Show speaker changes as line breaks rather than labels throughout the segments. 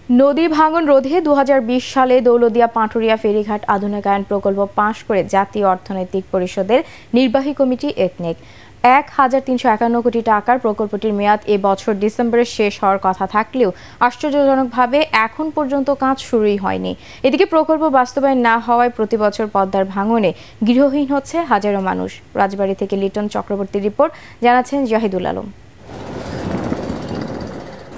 নদী ভাঙন রোধে ২০২০ সালে দৌলতদিয়া পাটুরিয়া ফেরিঘাট আধুনিকায়ন প্রকল্প পাশ করে জাতীয় অর্থনৈতিক পরিষদের নির্বাহী কমিটি একনেক ১,৩৫১ কোটি টাকার প্রকল্পটির মেয়াদ এ বছর ডিসেম্বরে শেষ হওয়ার কথা থাকলেও আশ্চর্যজনকভাবে এখন পর্যন্ত কাজ শুরুই হয়নি। এদিকে প্রকল্প বাস্তবায়ন না হওয়ায় প্রতিবছর পদ্মার ভাঙনে গৃহহীন হচ্ছে হাজারো মানুষ। রাজবাড়ী থেকে লিটন চক্রবর্তীর রিপোর্ট, জানাচ্ছেন জাহিদুল আলম।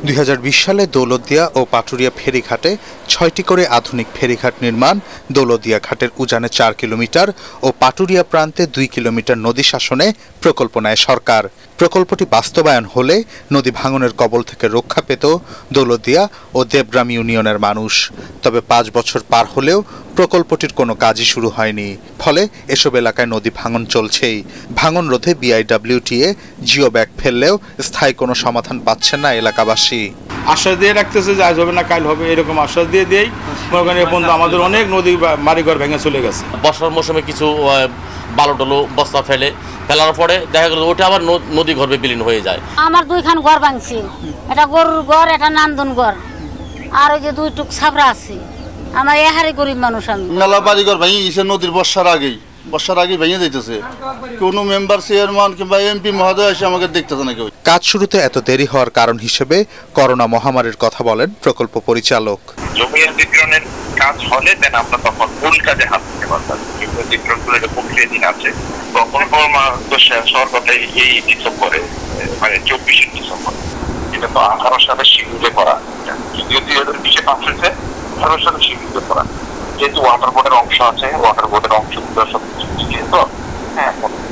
২০২০ সালে দৌলতদিয়া ও পাটুরিয়া ফেরিঘাটে ৬টি করে আধুনিক ফেরিঘাট নির্মাণ, দৌলতদিয়া ঘাটের উজানে ৪ কিলোমিটার ও পাটুরিয়া প্রান্তে ২ কিলোমিটার নদী শাসনে প্রকল্প নেয় সরকার। প্রকল্পটি বাস্তবায়ন হলে নদী ভাঙনের কবল থেকে রক্ষা পেত দৌলতদিয়া ও দেবগ্রাম ইউনিয়নের মানুষ। তবে ৫ বছর পার হলেও প্রকল্পটির কোনো কাজই শুরু হয়নি। ফলে এসব এলাকায় নদী ভাঙন চলছেই। ভাঙন রোধে বিআইডব্লিউটিএ জিও ব্যাগ ফেললেও স্থায়ী কোনো সমাধান পাচ্ছেন না এলাকাবাসী।
আশ্বাস দিয়ে রাখতেছে যে আজ হবে না কাল হবে, এরকম আশ্বাস দিয়ে দিয়েই আমাদের অনেক নদী বাড়িঘর ভেঙে চলে গেছে।
বর্ষার মৌসুমে কিছু বালু টলু বস্তা ফেলার পরে দেখা গেল ওটা আবার নদী গর্ভে বিলীন হয়ে যায়।
আমার 2খান ঘর ভাঙছে, এটা গরুর ঘর, এটা নান্দন ঘর, আর ওই যে 2 টুক ছাবরা আছে। আমার এহারে গরিব মানুষ। আমি
মেলা বাড়িঘর ভেঙে গেছে নদীর বর্ষার আগেই ভেঙে যাইতেছে। কোনো মেম্বার, চেয়ারম্যান কিংবা এমপি মহোদয় এসে আমাকে দেখতেছে না কেউ।
কাজ শুরুতে এত দেরি হওয়ার কারণ হিসেবে করোনা মহামারীর কথা বলেন প্রকল্প পরিচালক।
জমি অধিগ্রহণের কাজ হলে দেন আমরা তখন মূল কাজে হাত দিতে পারতাম। জমি অধিগ্রহণগুলো যে প্রক্রিয়া দিন আছে, প্রকল্প শেষ হওয়ার কথা এই ডিসেম্বরে, মানে 24 ডিসেম্বর। এটা তো 18 সালে শিডিউলে করা, যদিও 2020 পাস হয়েছে, 18 সালে শিডিউলে করা। যেহেতু ওয়াটার বোর্ডের অংশ আছে, ওয়াটার বোর্ডের অংশগুলো সব কিছু তো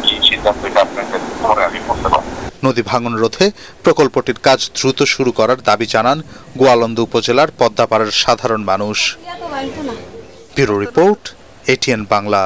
কি সিদ্ধান্ত আপনাকে পরে আমি বলতে পারবো।
নদী ভাঙন রোধে প্রকল্পটির কাজ দ্রুত শুরু করার দাবি জানান গোয়ালন্দ উপজেলার পদ্মাপাড়ার সাধারণ মানুষ। Bureau report, ATN Bangla.